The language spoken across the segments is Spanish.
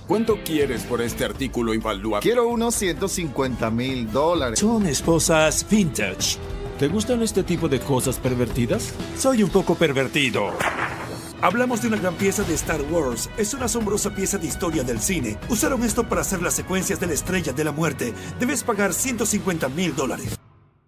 ¿Cuánto quieres por este artículo invaluable? Quiero unos $150,000. Son esposas vintage. ¿Te gustan este tipo de cosas pervertidas? Soy un poco pervertido. Hablamos de una gran pieza de Star Wars. Es una asombrosa pieza de historia del cine. Usaron esto para hacer las secuencias de la Estrella de la Muerte. Debes pagar $150,000.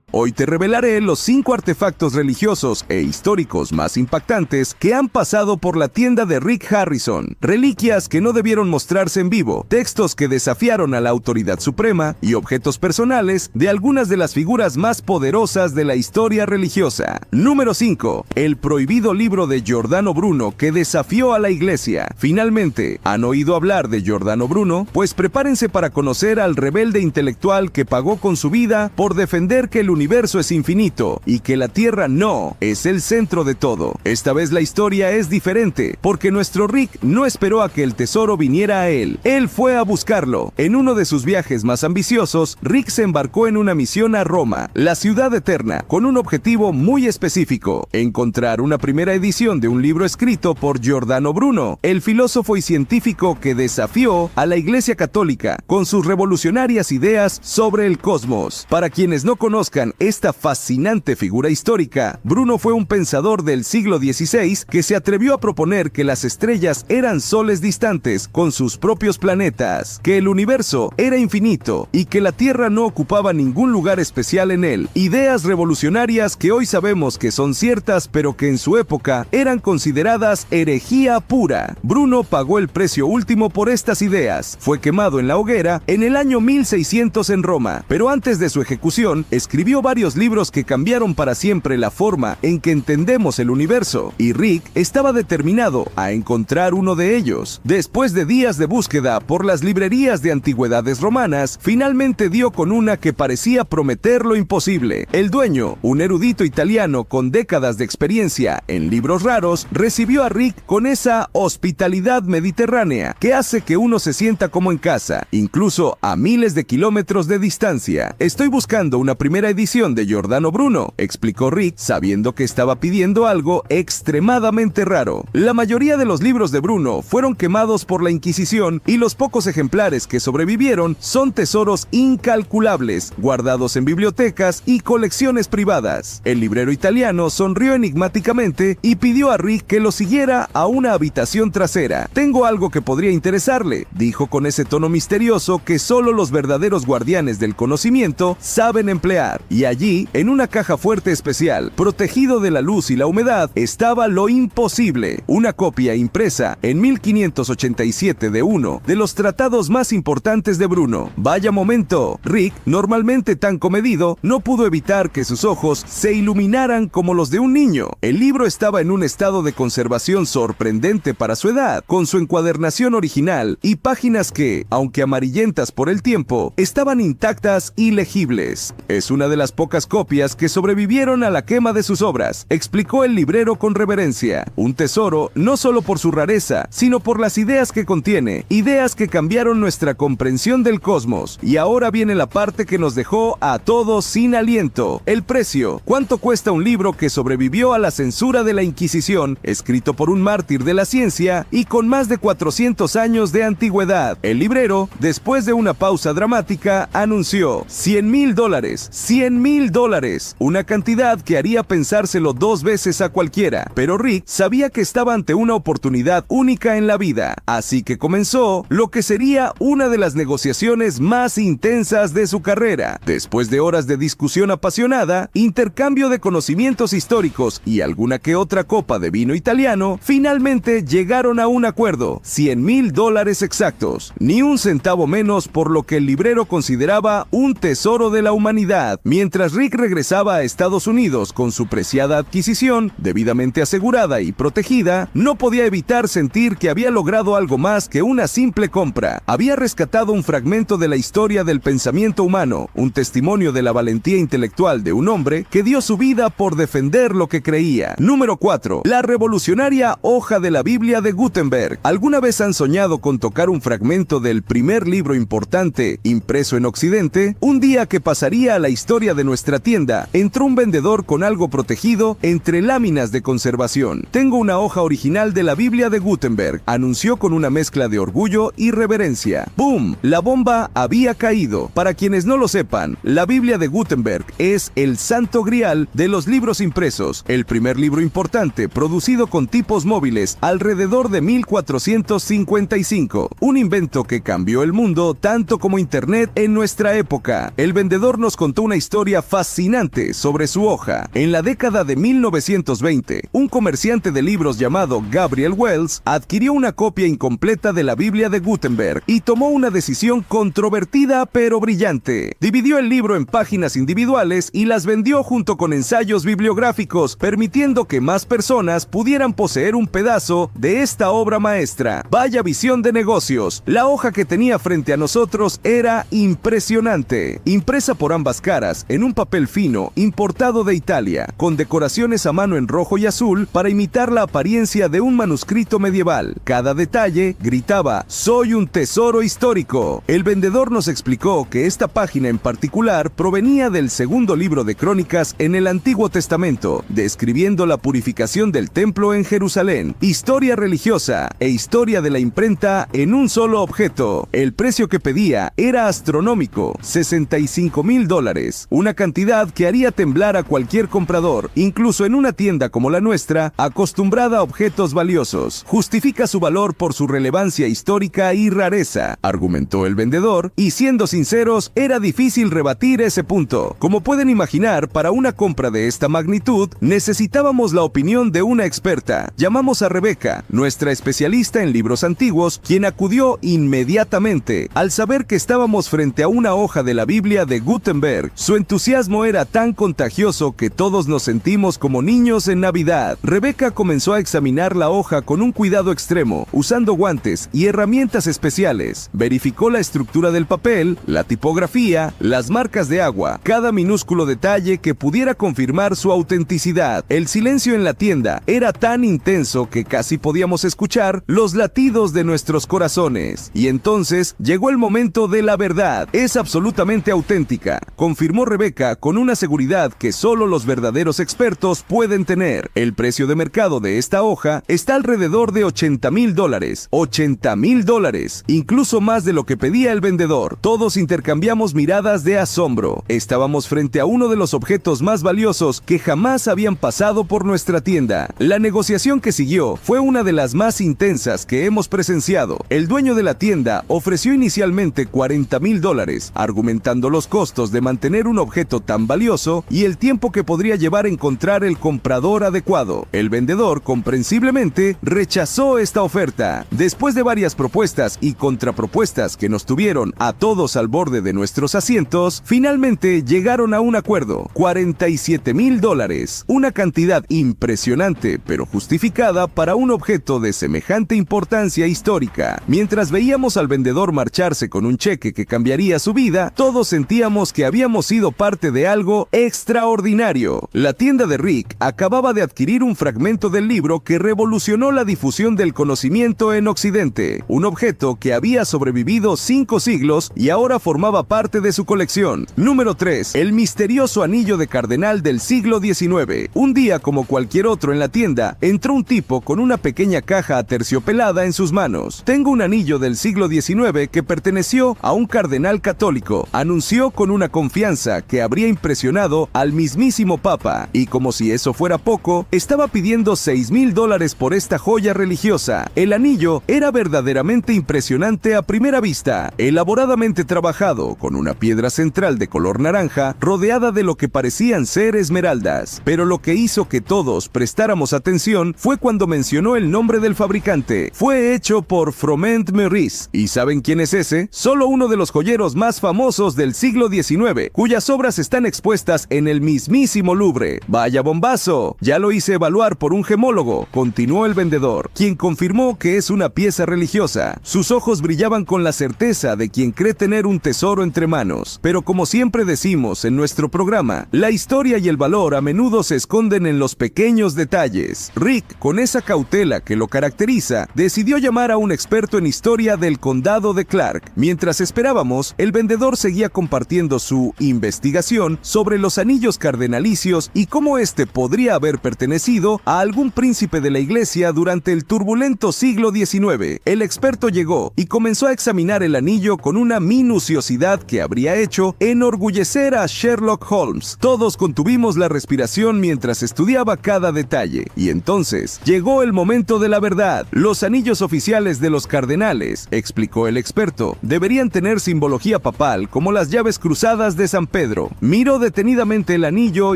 Hoy te revelaré los 5 artefactos religiosos e históricos más impactantes que han pasado por la tienda de Rick Harrison. Reliquias que no debieron mostrarse en vivo, textos que desafiaron a la autoridad suprema y objetos personales de algunas de las figuras más poderosas de la historia religiosa. Número 5. El prohibido libro de Giordano Bruno que desafió a la iglesia. Finalmente, ¿han oído hablar de Giordano Bruno? Pues prepárense para conocer al rebelde intelectual que pagó con su vida por defender que el universo es infinito y que la Tierra no es el centro de todo. Esta vez la historia es diferente, porque nuestro Rick no esperó a que el tesoro viniera a él. Él fue a buscarlo. En uno de sus viajes más ambiciosos, Rick se embarcó en una misión a Roma, la ciudad eterna, con un objetivo muy específico: encontrar una primera edición de un libro escrito por Giordano Bruno, el filósofo y científico que desafió a la Iglesia Católica con sus revolucionarias ideas sobre el cosmos. Para quienes no conozcan esta fascinante figura histórica, Bruno fue un pensador del siglo XVI que se atrevió a proponer que las estrellas eran soles distantes con sus propios planetas, que el universo era infinito y que la Tierra no ocupaba ningún lugar especial en él. Ideas revolucionarias que hoy sabemos que son ciertas, pero que en su época eran consideradas herejía pura. Bruno pagó el precio último por estas ideas. Fue quemado en la hoguera en el año 1600 en Roma, pero antes de su ejecución escribió varios libros que cambiaron para siempre la forma en que entendemos el universo, y Rick estaba determinado a encontrar uno de ellos. Después de días de búsqueda por las librerías de antigüedades romanas, finalmente dio con una que parecía prometer lo imposible. El dueño, un erudito italiano con décadas de experiencia en libros raros, recibió a Rick con esa hospitalidad mediterránea que hace que uno se sienta como en casa, incluso a miles de kilómetros de distancia. Estoy buscando una primera edición de Giordano Bruno, explicó Rick, sabiendo que estaba pidiendo algo extremadamente raro. La mayoría de los libros de Bruno fueron quemados por la Inquisición y los pocos ejemplares que sobrevivieron son tesoros incalculables, guardados en bibliotecas y colecciones privadas. El librero italiano sonrió enigmáticamente y pidió a Rick que lo siguiera a una habitación trasera. Tengo algo que podría interesarle, dijo con ese tono misterioso que solo los verdaderos guardianes del conocimiento saben emplear. Y allí, en una caja fuerte especial, protegido de la luz y la humedad, estaba lo imposible: una copia impresa en 1587 de uno de los tratados más importantes de Bruno. Vaya momento. Rick, normalmente tan comedido, no pudo evitar que sus ojos se iluminaran como los de un niño. El libro estaba en un estado de conservación sorprendente para su edad, con su encuadernación original y páginas que, aunque amarillentas por el tiempo, estaban intactas y legibles. Es una de las pocas copias que sobrevivieron a la quema de sus obras, explicó el librero con reverencia. Un tesoro no solo por su rareza, sino por las ideas que contiene, ideas que cambiaron nuestra comprensión del cosmos. Y ahora viene la parte que nos dejó a todos sin aliento: el precio. ¿Cuánto cuesta un libro que sobrevivió a la censura de la Inquisición, escrito por un mártir de la ciencia y con más de 400 años de antigüedad? El librero, después de una pausa dramática, anunció $100,000. $100,000, una cantidad que haría pensárselo 2 veces a cualquiera, pero Rick sabía que estaba ante una oportunidad única en la vida, así que comenzó lo que sería una de las negociaciones más intensas de su carrera. Después de horas de discusión apasionada, intercambio de conocimientos históricos y alguna que otra copa de vino italiano, finalmente llegaron a un acuerdo: $100,000 exactos, ni un centavo menos, por lo que el librero consideraba un tesoro de la humanidad. Mientras Rick regresaba a Estados Unidos con su preciada adquisición, debidamente asegurada y protegida, no podía evitar sentir que había logrado algo más que una simple compra. Había rescatado un fragmento de la historia del pensamiento humano, un testimonio de la valentía intelectual de un hombre que dio su vida por defender lo que creía. Número 4. La revolucionaria hoja de la Biblia de Gutenberg. ¿Alguna vez han soñado con tocar un fragmento del primer libro importante impreso en Occidente? Un día que pasaría a la historia de nuestra tienda, entró un vendedor con algo protegido entre láminas de conservación. Tengo una hoja original de la Biblia de Gutenberg, anunció con una mezcla de orgullo y reverencia. ¡Boom! La bomba había caído. Para quienes no lo sepan, la Biblia de Gutenberg es el santo grial de los libros impresos, el primer libro importante producido con tipos móviles alrededor de 1455, un invento que cambió el mundo tanto como Internet en nuestra época. El vendedor nos contó una historia fascinante sobre su hoja. En la década de 1920, un comerciante de libros llamado Gabriel Wells adquirió una copia incompleta de la Biblia de Gutenberg y tomó una decisión controvertida pero brillante. Dividió el libro en páginas individuales y las vendió junto con ensayos bibliográficos, permitiendo que más personas pudieran poseer un pedazo de esta obra maestra. Vaya visión de negocios. La hoja que tenía frente a nosotros era impresionante, impresa por ambas caras en un papel fino importado de Italia, con decoraciones a mano en rojo y azul para imitar la apariencia de un manuscrito medieval. Cada detalle gritaba: "Soy un tesoro histórico". El vendedor nos explicó que esta página en particular provenía del segundo libro de Crónicas en el Antiguo Testamento, describiendo la purificación del templo en Jerusalén, historia religiosa e historia de la imprenta en un solo objeto. El precio que pedía era astronómico, $65,000, una cantidad que haría temblar a cualquier comprador, incluso en una tienda como la nuestra, acostumbrada a objetos valiosos. Justifica su valor por su relevancia histórica y rareza, argumentó el vendedor, y siendo sinceros, era difícil rebatir ese punto. Como pueden imaginar, para una compra de esta magnitud, necesitábamos la opinión de una experta. Llamamos a Rebeca, nuestra especialista en libros antiguos, quien acudió inmediatamente al saber que estábamos frente a una hoja de la Biblia de Gutenberg. Su entusiasmo era tan contagioso que todos nos sentimos como niños en Navidad. Rebeca comenzó a examinar la hoja con un cuidado extremo, usando guantes y herramientas especiales. Verificó la estructura del papel, la tipografía, las marcas de agua, cada minúsculo detalle que pudiera confirmar su autenticidad. El silencio en la tienda era tan intenso que casi podíamos escuchar los latidos de nuestros corazones. Y entonces llegó el momento de la verdad. Es absolutamente auténtica, confirmó Rebeca con una seguridad que solo los verdaderos expertos pueden tener. El precio de mercado de esta hoja está alrededor de $80,000. $80,000, incluso más de lo que pedía el vendedor. Todos intercambiamos miradas de asombro. Estábamos frente a uno de los objetos más valiosos que jamás habían pasado por nuestra tienda. La negociación que siguió fue una de las más intensas que hemos presenciado. El dueño de la tienda ofreció inicialmente $40,000, argumentando los costos de mantener un objeto tan valioso y el tiempo que podría llevar a encontrar el comprador adecuado. El vendedor, comprensiblemente, rechazó esta oferta. Después de varias propuestas y contrapropuestas que nos tuvieron a todos al borde de nuestros asientos, finalmente llegaron a un acuerdo: $47,000, una cantidad impresionante pero justificada para un objeto de semejante importancia histórica. Mientras veíamos al vendedor marcharse con un cheque que cambiaría su vida, todos sentíamos que habíamos sido parte de algo extraordinario. La tienda de Rick acababa de adquirir un fragmento del libro que revolucionó la difusión del conocimiento en Occidente, un objeto que había sobrevivido 5 siglos y ahora formaba parte de su colección. Número 3. El misterioso anillo de cardenal del siglo XIX. Un día, como cualquier otro en la tienda, entró un tipo con una pequeña caja aterciopelada en sus manos. Tengo un anillo del siglo XIX que perteneció a un cardenal católico, anunció con una confianza que habría impresionado al mismísimo Papa, y como si eso fuera poco, estaba pidiendo $6,000 por esta joya religiosa. El anillo era verdaderamente impresionante a primera vista, elaboradamente trabajado con una piedra central de color naranja rodeada de lo que parecían ser esmeraldas. Pero lo que hizo que todos prestáramos atención fue cuando mencionó el nombre del fabricante. Fue hecho por Froment Meurice. ¿Y saben quién es ese? Solo uno de los joyeros más famosos del siglo XIX, cuyas obras están expuestas en el mismísimo Louvre. ¡Vaya bombazo! Ya lo hice evaluar por un gemólogo, continuó el vendedor, quien confirmó que es una pieza religiosa. Sus ojos brillaban con la certeza de quien cree tener un tesoro entre manos. Pero como siempre decimos en nuestro programa, la historia y el valor a menudo se esconden en los pequeños detalles. Rick, con esa cautela que lo caracteriza, decidió llamar a un experto en historia del condado de Clark. Mientras esperábamos, el vendedor seguía compartiendo su investigación investigación sobre los anillos cardenalicios y cómo este podría haber pertenecido a algún príncipe de la iglesia durante el turbulento siglo XIX. El experto llegó y comenzó a examinar el anillo con una minuciosidad que habría hecho enorgullecer a Sherlock Holmes. Todos contuvimos la respiración mientras estudiaba cada detalle. Y entonces llegó el momento de la verdad. Los anillos oficiales de los cardenales, explicó el experto, deberían tener simbología papal como las llaves cruzadas de San Pedro. Miró detenidamente el anillo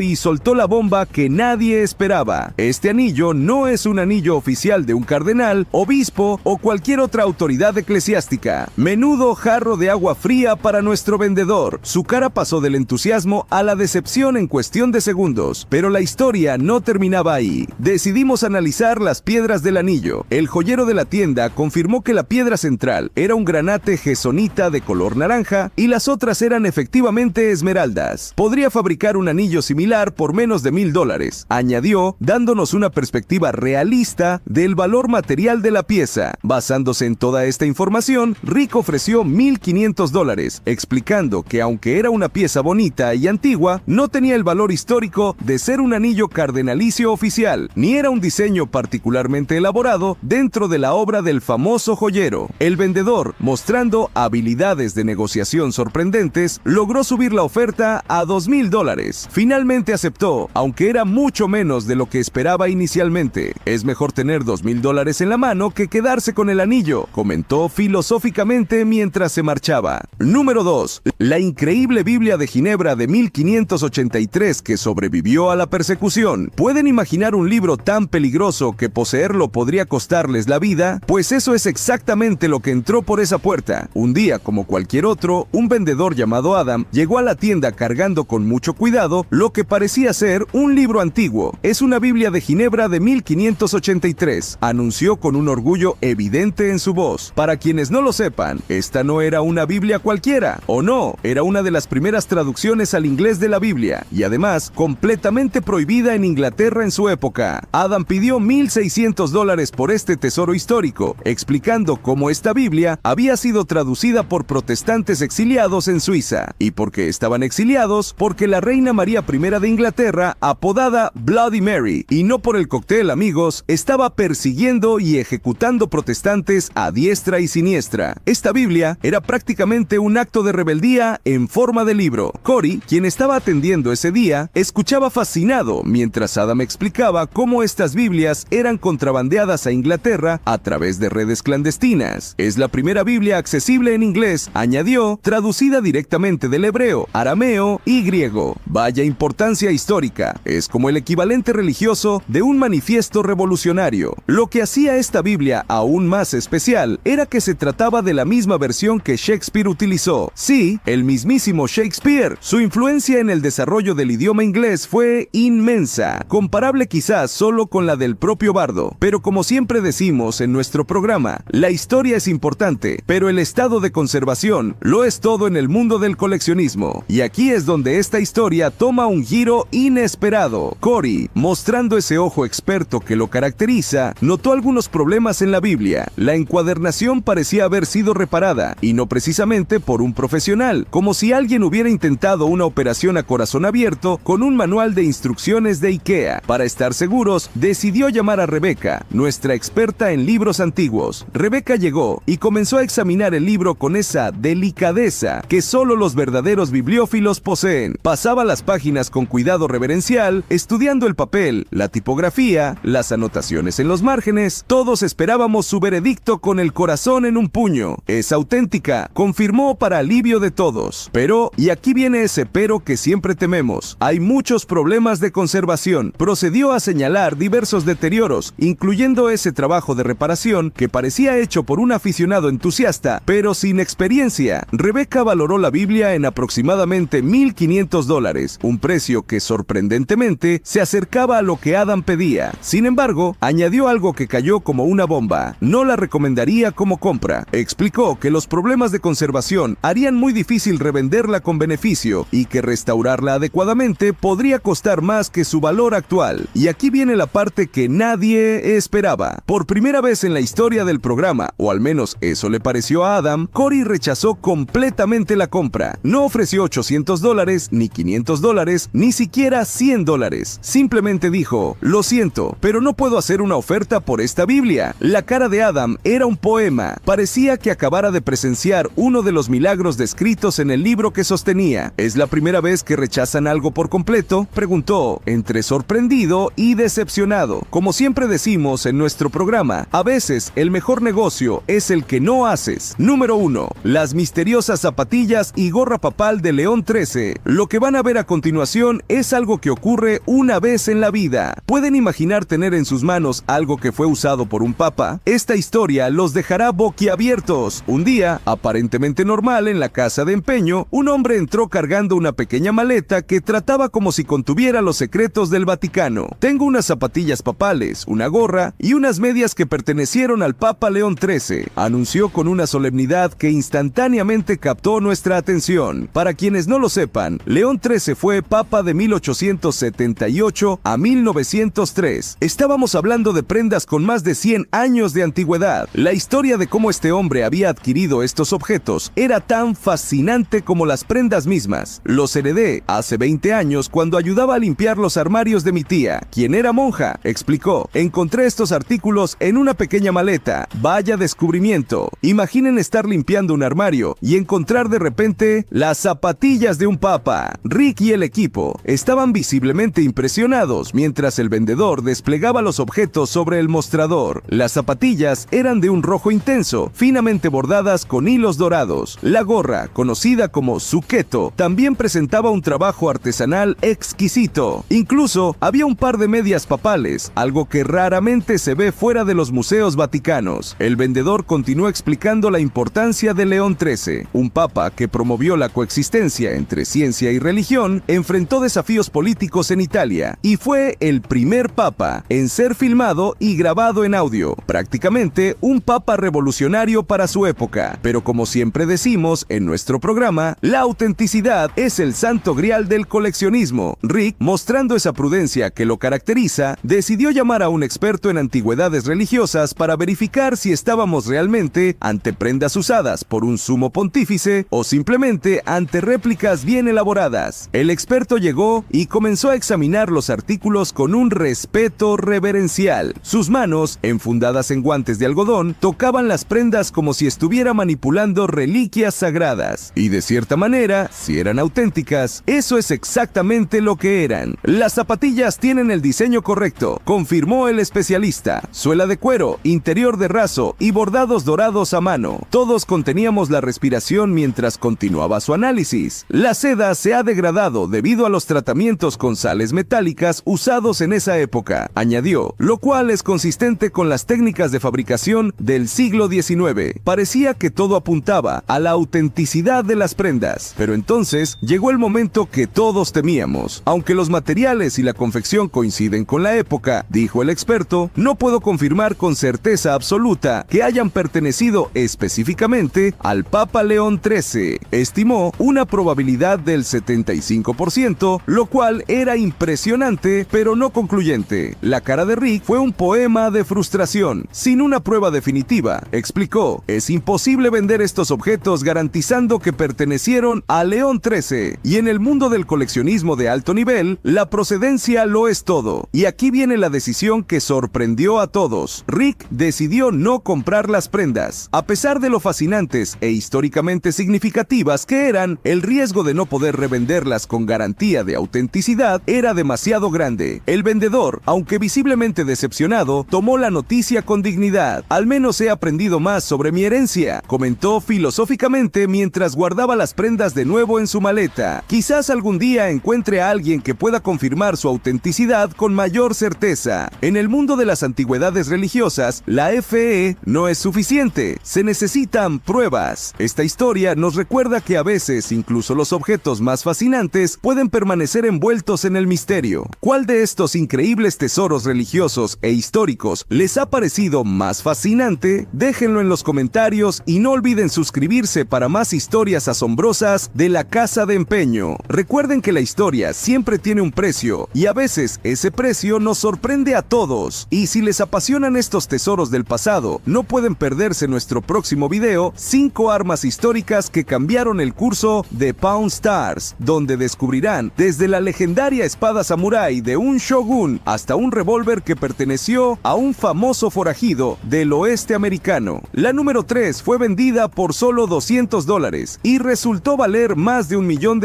y soltó la bomba que nadie esperaba. Este anillo no es un anillo oficial de un cardenal, obispo o cualquier otra autoridad eclesiástica. Menudo jarro de agua fría para nuestro vendedor. Su cara pasó del entusiasmo a la decepción en cuestión de segundos, pero la historia no terminaba ahí. Decidimos analizar las piedras del anillo. El joyero de la tienda confirmó que la piedra central era un granate gesonita de color naranja y las otras eran efectivamente esmeraldas. Podría fabricar un anillo similar por menos de $1,000, añadió, dándonos una perspectiva realista del valor material de la pieza. Basándose en toda esta información, Rick ofreció $1,500, explicando que aunque era una pieza bonita y antigua, no tenía el valor histórico de ser un anillo cardenalicio oficial, ni era un diseño particularmente elaborado dentro de la obra del famoso joyero. El vendedor, mostrando habilidades de negociación sorprendentes, logró subir la oferta a $2,000. Finalmente aceptó, aunque era mucho menos de lo que esperaba inicialmente. Es mejor tener $2,000 en la mano que quedarse con el anillo, comentó filosóficamente mientras se marchaba. Número 2. La increíble Biblia de Ginebra de 1583 que sobrevivió a la persecución. ¿Pueden imaginar un libro tan peligroso que poseerlo podría costarles la vida? Pues eso es exactamente lo que entró por esa puerta. Un día, como cualquier otro, un vendedor llamado Adam llegó a la tienda cargando con mucho cuidado lo que parecía ser un libro antiguo. Es una Biblia de Ginebra de 1583, anunció con un orgullo evidente en su voz. Para quienes no lo sepan, esta no era una Biblia cualquiera, o no, era una de las primeras traducciones al inglés de la Biblia, y además completamente prohibida en Inglaterra en su época. Adam pidió $1,600 por este tesoro histórico, explicando cómo esta Biblia había sido traducida por protestantes exiliados en Suiza. ¿Y por qué estaban exiliados? Porque la reina María I de Inglaterra, apodada Bloody Mary, y no por el cóctel, amigos, estaba persiguiendo y ejecutando protestantes a diestra y siniestra. Esta Biblia era prácticamente un acto de rebeldía en forma de libro. Cory, quien estaba atendiendo ese día, escuchaba fascinado mientras Adam explicaba cómo estas Biblias eran contrabandeadas a Inglaterra a través de redes clandestinas. Es la primera Biblia accesible en inglés, añadió, traducida directamente del hebreo, arameo y griego. Vaya importancia histórica. Es como el equivalente religioso de un manifiesto revolucionario. Lo que hacía esta Biblia aún más especial era que se trataba de la misma versión que Shakespeare utilizó. Sí, el mismísimo Shakespeare. Su influencia en el desarrollo del idioma inglés fue inmensa, comparable quizás solo con la del propio bardo. Pero como siempre decimos en nuestro programa, la historia es importante, pero el estado de conservación lo es todo en el mundo del coleccionismo. Y aquí es donde esta historia toma un giro inesperado. Cory, mostrando ese ojo experto que lo caracteriza, notó algunos problemas en la Biblia. La encuadernación parecía haber sido reparada, y no precisamente por un profesional, como si alguien hubiera intentado una operación a corazón abierto con un manual de instrucciones de IKEA. Para estar seguros, decidió llamar a Rebecca, nuestra experta en libros antiguos. Rebecca llegó y comenzó a examinar el libro con esa delicadeza que solo los verdaderos bibliófilos poseen. Pasaba las páginas con cuidado reverencial, estudiando el papel, la tipografía, las anotaciones en los márgenes. Todos esperábamos su veredicto con el corazón en un puño. Es auténtica, confirmó para alivio de todos. Pero, y aquí viene ese pero que siempre tememos, hay muchos problemas de conservación. Procedió a señalar diversos deterioros, incluyendo ese trabajo de reparación que parecía hecho por un aficionado entusiasta, pero sin experiencia. Rebecca valoró la Biblia en aproximadamente $1,500, un precio que sorprendentemente se acercaba a lo que Adam pedía. Sin embargo, añadió algo que cayó como una bomba. No la recomendaría como compra. Explicó que los problemas de conservación harían muy difícil revenderla con beneficio y que restaurarla adecuadamente podría costar más que su valor actual. Y aquí viene la parte que nadie esperaba. Por primera vez en la historia del programa, o al menos eso le pareció a Adam, Cory rechazó completamente la compra. No ofreció $800 $200, ni $500, ni siquiera $100. Simplemente dijo: lo siento, pero no puedo hacer una oferta por esta Biblia. La cara de Adam era un poema. Parecía que acabara de presenciar uno de los milagros descritos en el libro que sostenía. ¿Es la primera vez que rechazan algo por completo?, preguntó, entre sorprendido y decepcionado. Como siempre decimos en nuestro programa, a veces el mejor negocio es el que no haces. Número 1. Las misteriosas zapatillas y gorra papal de León XIII. Lo que van a ver a continuación es algo que ocurre una vez en la vida. ¿Pueden imaginar tener en sus manos algo que fue usado por un papa? Esta historia los dejará boquiabiertos. Un día, aparentemente normal, en la casa de empeño, un hombre entró cargando una pequeña maleta que trataba como si contuviera los secretos del Vaticano. Tengo unas zapatillas papales, una gorra y unas medias que pertenecieron al Papa León XIII, anunció con una solemnidad que instantáneamente captó nuestra atención. Para quienes no lo sepan, León XIII fue Papa de 1878 a 1903. Estábamos hablando de prendas con más de 100 años de antigüedad. La historia de cómo este hombre había adquirido estos objetos era tan fascinante como las prendas mismas. Los heredé hace 20 años cuando ayudaba a limpiar los armarios de mi tía, quien era monja, explicó. Encontré estos artículos en una pequeña maleta. Vaya descubrimiento. Imaginen estar limpiando un armario y encontrar de repente las zapatillas de un papa. Rick y el equipo estaban visiblemente impresionados mientras el vendedor desplegaba los objetos sobre el mostrador. Las zapatillas eran de un rojo intenso, finamente bordadas con hilos dorados. La gorra, conocida como suqueto, también presentaba un trabajo artesanal exquisito. Incluso había un par de medias papales, algo que raramente se ve fuera de los museos vaticanos. El vendedor continuó explicando la importancia de León XIII, un papa que promovió la coexistencia entre ciencia y religión, enfrentó desafíos políticos en Italia y fue el primer papa en ser filmado y grabado en audio, prácticamente un papa revolucionario para su época. Pero como siempre decimos en nuestro programa, la autenticidad es el santo grial del coleccionismo. Rick, mostrando esa prudencia que lo caracteriza, decidió llamar a un experto en antigüedades religiosas para verificar si estábamos realmente ante prendas usadas por un sumo pontífice o simplemente ante réplicas bien elaboradas. El experto llegó y comenzó a examinar los artículos con un respeto reverencial. Sus manos, enfundadas en guantes de algodón, tocaban las prendas como si estuviera manipulando reliquias sagradas. Y de cierta manera, si eran auténticas, eso es exactamente lo que eran. Las zapatillas tienen el diseño correcto, confirmó el especialista. Suela de cuero, interior de raso y bordados dorados a mano. Todos conteníamos la respiración mientras continuaba su análisis. La seda se ha degradado debido a los tratamientos con sales metálicas usados en esa época, añadió, lo cual es consistente con las técnicas de fabricación del siglo XIX. Parecía que todo apuntaba a la autenticidad de las prendas, pero entonces llegó el momento que todos temíamos. Aunque los materiales y la confección coinciden con la época, dijo el experto, no puedo confirmar con certeza absoluta que hayan pertenecido específicamente al Papa León XIII. Estimó una probabilidad del 75%, lo cual era impresionante, pero no concluyente. La cara de Rick fue un poema de frustración. Sin una prueba definitiva, explicó, es imposible vender estos objetos garantizando que pertenecieron a León XIII. Y en el mundo del coleccionismo de alto nivel, la procedencia lo es todo. Y aquí viene la decisión que sorprendió a todos. Rick decidió no comprar las prendas. A pesar de lo fascinantes e históricamente significativas que eran, el riesgo de no poder revenderlas con garantía de autenticidad era demasiado grande. El vendedor, aunque visiblemente decepcionado, tomó la noticia con dignidad. Al menos he aprendido más sobre mi herencia, comentó filosóficamente mientras guardaba las prendas de nuevo en su maleta. Quizás algún día encuentre a alguien que pueda confirmar su autenticidad con mayor certeza. En el mundo de las antigüedades religiosas, la fe no es suficiente, se necesitan pruebas. Esta historia nos recuerda que a veces incluso los objetos más fascinantes pueden permanecer envueltos en el misterio. ¿Cuál de estos increíbles tesoros religiosos e históricos les ha parecido más fascinante? Déjenlo en los comentarios y no olviden suscribirse para más historias asombrosas de la Casa de Empeño. Recuerden que la historia siempre tiene un precio y a veces ese precio nos sorprende a todos. Y si les apasionan estos tesoros del pasado, no pueden perderse nuestro próximo video, 5 armas históricas que cambiaron el curso de Pawn Stars, donde descubrirán desde la legendaria espada samurái de un shogun hasta un revólver que perteneció a un famoso forajido del oeste americano. La número 3 fue vendida por solo $200 y resultó valer más de $1 millón.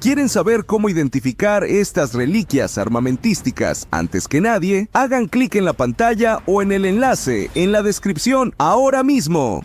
¿Quieren saber cómo identificar estas reliquias armamentísticas antes que nadie? Hagan clic en la pantalla o en el enlace en la descripción ahora mismo.